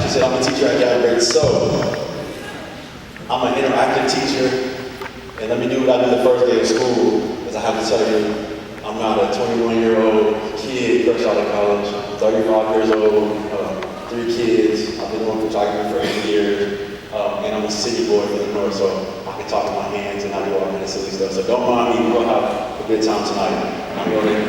she said, I'm a teacher at Galbraith. So, I'm an interactive teacher, and let me do what I do the first day of school, because I have to tell you, I'm not a 21-year-old kid fresh out of college. I'm 35 years old, 3 kids. I've been doing photography for 8 years, and I'm a city boy from the north, so I can talk with my hands and I do all kind of silly stuff. So don't mind me, we're going to have a good time tonight. I'm going to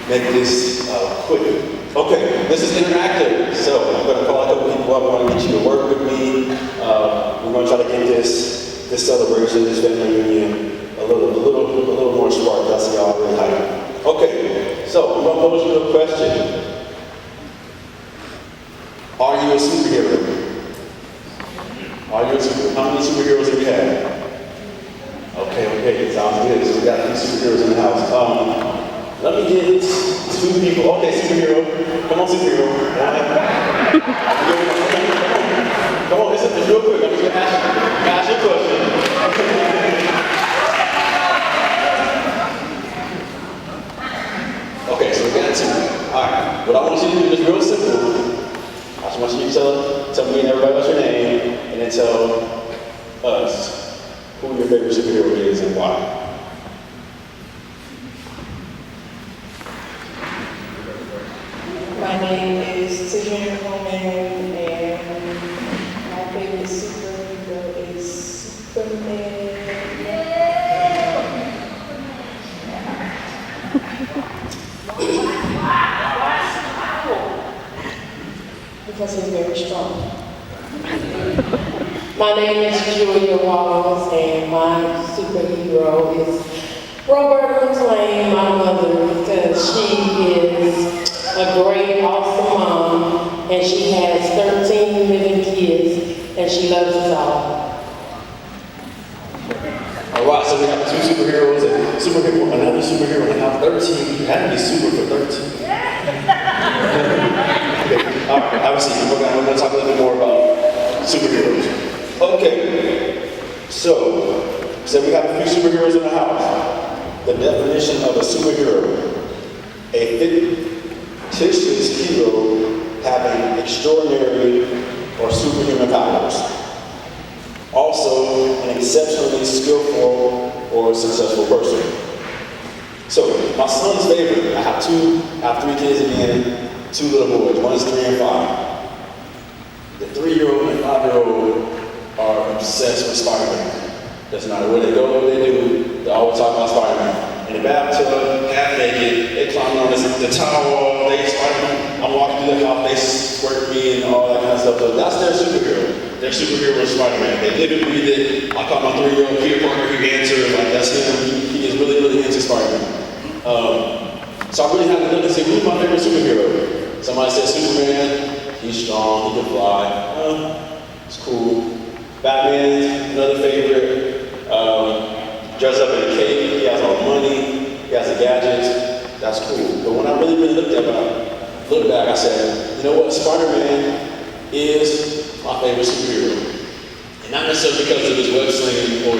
make this quick. Okay, this is interactive, so I'm going to call a couple people up. I want to get you to work with me. We're going to try to get this celebration, this family reunion, a little more spark. That's y'all really hype. Okay, so I'm going to pose you a question. Are you a superhero? Are you a superhero? How many superheroes do we have? Okay, sounds good. So we got 3 superheroes in the house. Let me get 2 people. Okay, superhero. Come on, superhero. Come on, listen, real quick. I'm just going to ask you a question. Okay, so we got 2. All right. What I want you to do is real simple. I just want you to tell me and everybody what's your name, and then tell us who your favorite superhero is and why. My name is Tiffany Coleman, and my favorite superhero is Superman. Because he's very strong. My name is Julia Walls, and my superhero is Roberta McLean, my mother, because she is a great, awesome mom, and she has 13 living kids, and she loves us all. All right, so we have 2 superheroes and another superhero, and now 13. You had to be super for 13. Okay. All right, have a seat. We're going to talk a little bit more about superheroes. Okay, so we have a few superheroes in the house. The definition of a superhero: a fictitious hero having extraordinary or superhuman powers. Also, an exceptionally skillful or successful person. So, my son's favorite, I have 3 kids again, 2 little boys, one is 3 and 5. The 3-year-old and 5-year-old are obsessed with Spider-Man. Doesn't matter where they go, what they do, they always talk about Spider-Man. In the bathtub, half naked, they climb on the towel wall, they Spider-Man. I'm walking through the house, they squirt me and all that kind of stuff. So that's their superhero. Their superhero is Spider-Man. They live and breathe it. I call my 3-year-old Peter Parker, who answers, like that's him. He is really, really into Spider-Man. So I really had to look and say, who's my favorite superhero? Somebody said Superman. He's strong, he can fly. It's cool. Batman's another favorite. Dressed up in a cape, he has all the money, he has the gadgets. That's cool. But when I really looked back, I said, you know what? Spider-Man is my favorite superhero. And not necessarily because of his web slinging or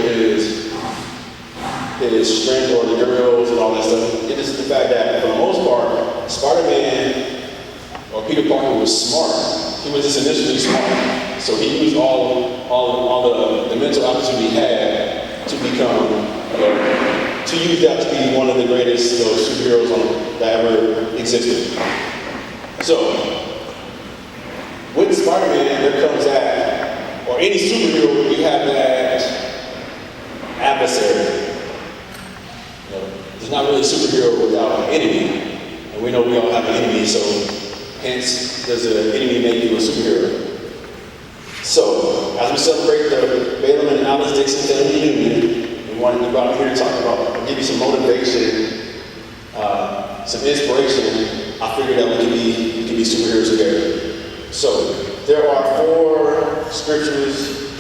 his strength or the girls and all that stuff. It is the fact that, for the most part, Spider-Man or Peter Parker was smart. He was just initially smart. So he used all the mental aptitude he had to become, to use that to be one of the greatest superheroes that ever existed. So, with Spider-Man, there comes that, or any superhero, you have that adversary. There's not really a superhero without an enemy, and we know we all have an enemy, so hence, does an enemy make you a superhero? So, as we celebrate the Balaam and Alice Dixon family reunion, we wanted to go out here to talk about, give you some motivation, some inspiration. I figured that we can be superheroes together. So, there are 4 scriptures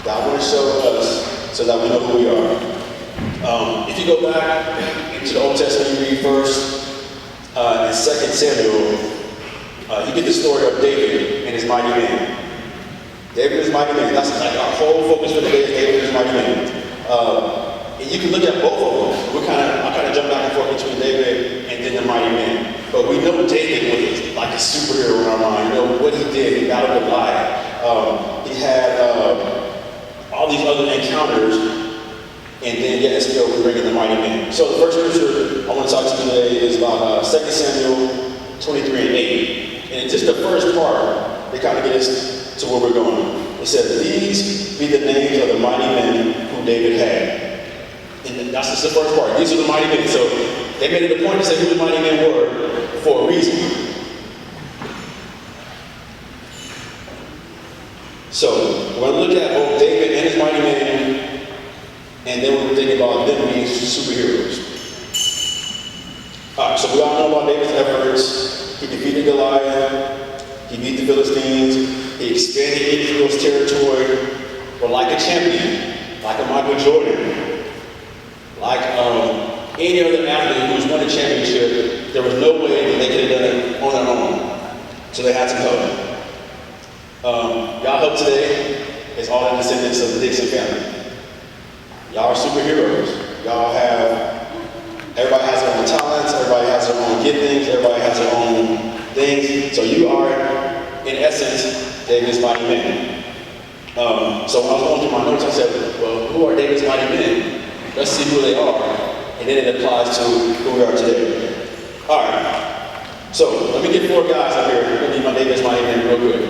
that I want to show us so that we know who we are. If you go back into the Old Testament, you read first in 2 Samuel, you get the story of David and his mighty men. David is mighty man. That's like our whole focus for the day is David is mighty man. And you can look at both of them. I kind of jump back and forth between David and then the mighty man. But we know David was like a superhero in our mind. You know what he did. He battled Goliath. He had all these other encounters, and then yet still we bring in the mighty men. So the first scripture I want to talk to you today is about 2 Samuel 23 and 8. And just the first part, they kind of get us to where we're going. It says, "These be the names of the mighty men whom David had." And that's just the first part. These are the mighty men. So they made it a point to say who the mighty men were for a reason. So we're going to look at both David and his mighty men, and then we're going to think about them being superheroes. All right, so we all know about David's efforts. He defeated Goliath. He beat the Philistines. He expanded Israel's territory. But like a champion, like a Michael Jordan, like any other athlete who's won a championship, there was no way that they could have done it on their own. So they had some help. Y'all help today is all the descendants of the Dixon family. Y'all are superheroes. Everybody has their own talents, everybody has their own giftings, everybody has their own things. So you are, in essence, David's mighty men. So when I was going through my notes, I said, well, who are David's mighty men? Let's see who they are. And then it applies to who we are today. All right. So let me get 4 guys up here. I'm going to need my David's mighty men real quick.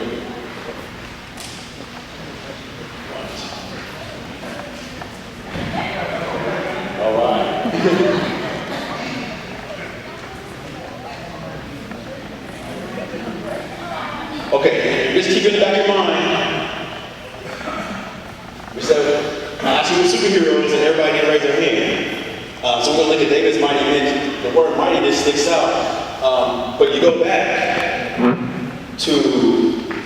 All right. Okay, just keep it in the back of your mind. We said, I asked you the superheroes, and everybody didn't raise their hand. So we're going to look at David's mighty men. The word mighty just sticks out. But you go back to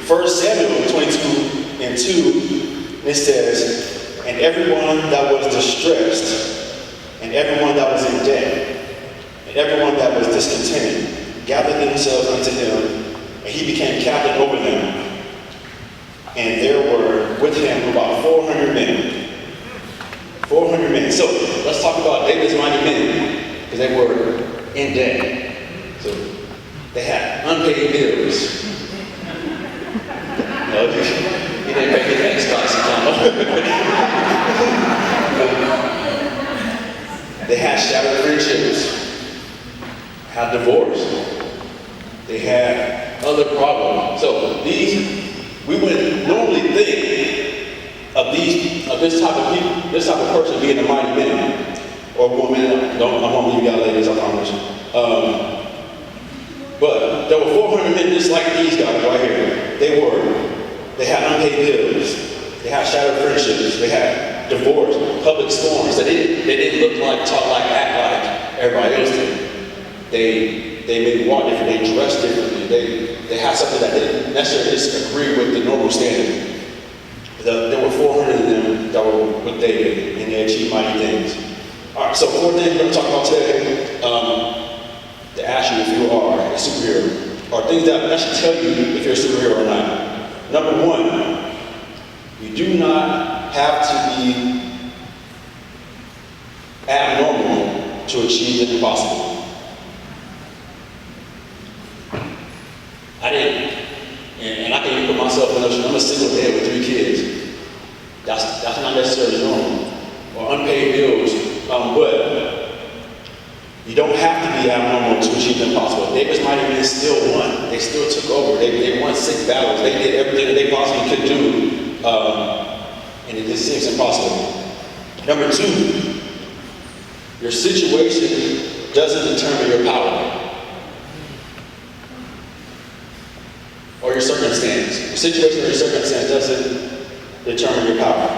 1 Samuel 22 and 2, it says, "And everyone that was distressed, and everyone that was in debt, and everyone that was discontented, gathered themselves unto him, and he became captain over them. And there were with him about 400 men." 400 men. So let's talk about David's mighty men, because they were in debt. So they had unpaid bills. No, he didn't pay his Xbox account. They had shattered friendships, had divorce. They had other problems. So we wouldn't normally think of this type of people, this type of person being a mighty man or woman. I won't leave y'all ladies, I promise. But there were 400 men just like these guys right here. They had unpaid bills. They had shattered friendships. They had divorce, public storms. They didn't look like, talk like, act like everybody else did. They maybe walk different. They dressed differently. They had something that didn't necessarily disagree with the normal standard. There were 400 of them that were with David, and they achieved mighty things. All right, so 4 things we're going to talk about today to ask you if you are a superhero, or things that should tell you if you're a superhero or not. Number 1, you do not have to be abnormal to achieve the impossible. I didn't, and I can even put myself in a I'm a single dad with 3 kids. That's not necessarily normal. Or unpaid bills. But you don't have to be abnormal to achieve the impossible. David's mighty men still won. They still took over. They won 6 battles. They did everything that they possibly could do. And it just seems impossible. Number 2, your situation doesn't determine your power. Or your circumstance. Your situation or your circumstance doesn't determine your power.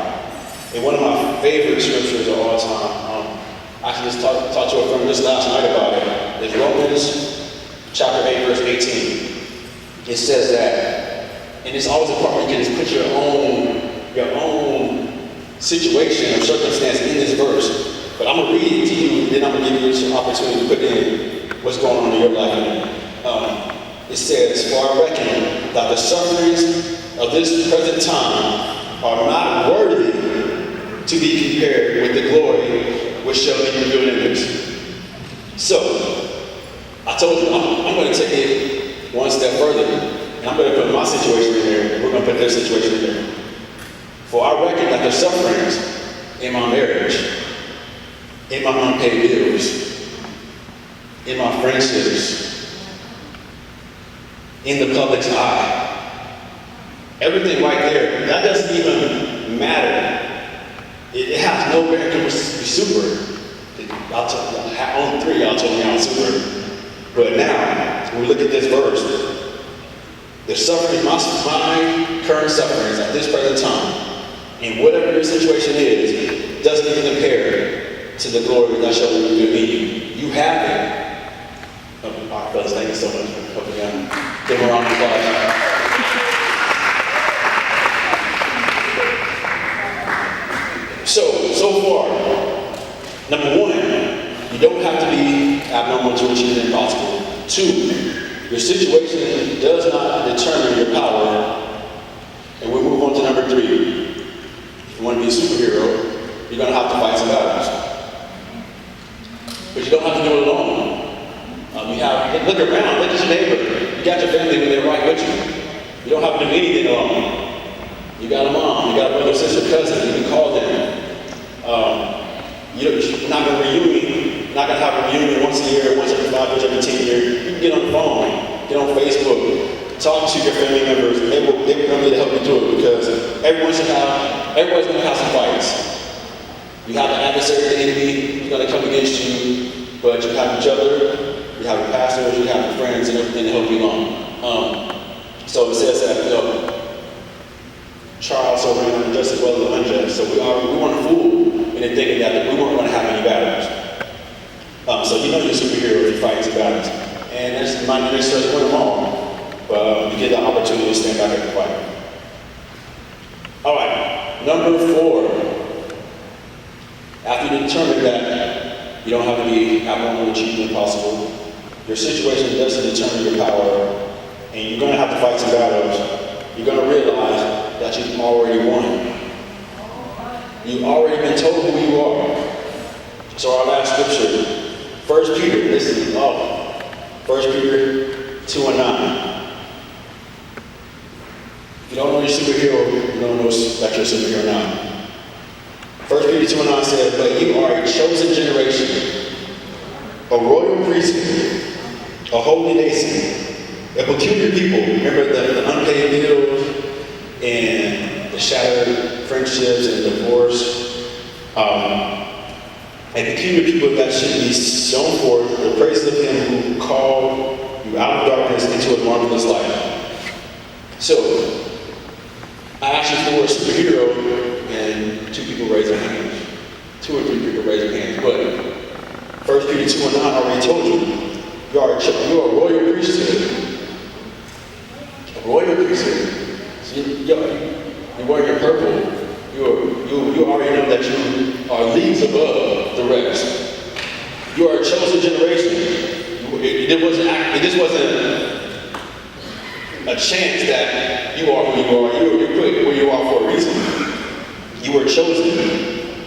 And one of my favorite scriptures of all time, I actually just talked to a friend just last night about it, is Romans chapter 8, verse 18. It says that, and it's always important you can just put your own situation or circumstance in this verse. But I'm going to read it to you, and then I'm going to give you an opportunity to put in what's going on in your life. It says, "For I reckon that the sufferings of this present time are not worthy to be compared with the glory which shall be revealed in us." So, I I told you, I'm going to take it one step further. And I'm going to put my situation in there. We're going to put their situation in there. For I reckon that there's sufferings in my marriage, in my unpaid bills, in my friendships, in the public's eye. Everything right there, that doesn't even matter. It has no bearing to be super. I'll tell you, on 3, y'all told me I was super. But now, when we look at this verse, the suffering, my current sufferings at this present time, and whatever your situation is, doesn't even compare to the glory that shall be revealed in you. You have it. All right, fellas, thank you so much for helping me out. Give a round of applause. So far, number 1, you don't have to be abnormal to achieve the impossible. 2, your situation does not determine your power. And we'll move on to number 3. If you want to be a superhero, you're going to have to fight some battles. But you don't have to do it alone. Look around, look at your neighbor. You got your family when they're right with you. You don't have to do anything alone. You got a mom, you got a brother, sister, cousin, you can call them. You're not going to reunion, not going to have a reunion once a year, once every 5 years, every 10 years. You can get on the phone, get on Facebook, talk to your family members. They will come to help you do it because everybody's going to have some fights. You have an adversary, the enemy, who's going to come against you, but you have each other, you have your pastors, you have your friends, and everything to help you along. So it says that, trials so reign on the just as well as the unjust. So we weren't fooled into thinking that we weren't going to have any battles. So you know you're a superhero if you fight some battles. And that's not necessarily win them all, but you get the opportunity to stand back and fight. All right, number 4. After you determine that you don't have to be abnormal to achieve the impossible, your situation doesn't determine your power, and you're going to have to fight some battles. You're going to realize that you've already won. You've already been told who you are. So our last scripture, 1 Peter, listen, 1 Peter 2:9. If you don't know your superhero, you don't know that you're a superhero now. 1 Peter 2:9 says, but you are a chosen generation, a royal priesthood, a holy nation, a peculiar people. Remember the unpaid bills and the shattered friendships and divorce. And peculiar people that should be shown forth the praises of him who called you out of darkness into a marvelous light. So, I asked you for a superhero, and 2 people raised their hands. 2 or 3 people raised their hands. But 1 Peter 2:9 already told you, you are a royal priesthood. A royal priesthood. So you're wearing your purple. You already know that you are leagues above the rest. You are a chosen generation. It just wasn't a chance that you are who you are. You're put where you are for a reason. You were chosen.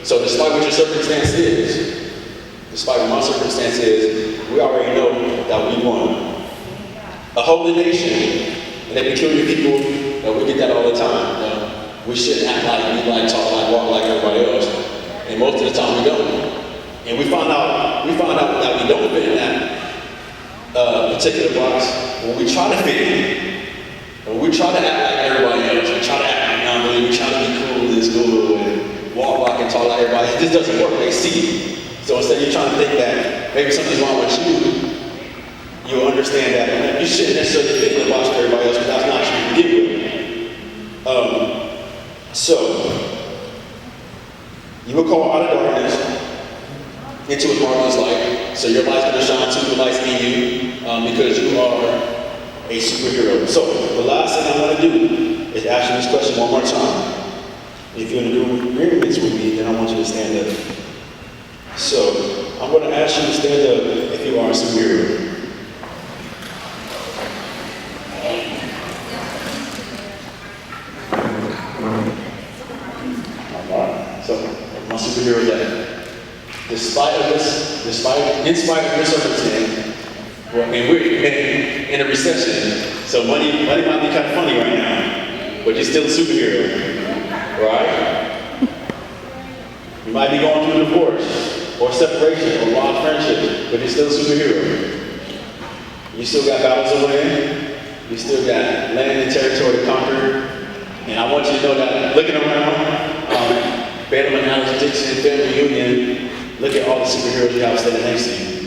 So despite what your circumstance is, despite what my circumstance is, we already know that we won. A holy nation, and they peculiar people, we get that all the time. We shouldn't act like, be like, talk like, walk like everybody else. And most of the time we don't. And we found out that we don't fit in that particular box when we try to fit in. When we try to act like everybody else, we try to act like non-believers, we try to be cool in school and walk like and talk like everybody. This doesn't work, they see. So instead you're trying to think that maybe something's wrong with you, you'll understand that you shouldn't necessarily fit in the box with everybody else, because that's not true to begin with. So, you were called out of darkness into a marvelous light. So your light's going to shine too, the light's in you, because you are a superhero. So, the last thing I want to do is ask you this question one more time. If you're going to do agreements with me, then I want you to stand up. So, I'm going to ask you to stand up if you are a superhero. My superhero that in spite of your circumstance, Well, and we're in a recession, so money might be kind of funny right now, but you're still a superhero, right? You might be going through a divorce, or separation, or lost friendships, but you're still a superhero. You still got battles to win, you still got land and territory to conquer, and I want you to know that looking around, Balaam and Alex Dixon family reunion, look at all the superheroes you have standing next to you.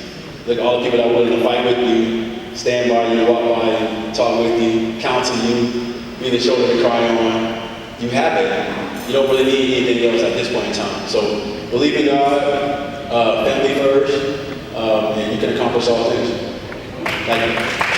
Look at all the people that are willing to fight with you, stand by you, walk by you, talk with you, counsel you, be the shoulder to cry on. You have it. You don't really need anything else at this point in time. So believe in God, family first, and you can accomplish all things. Thank you.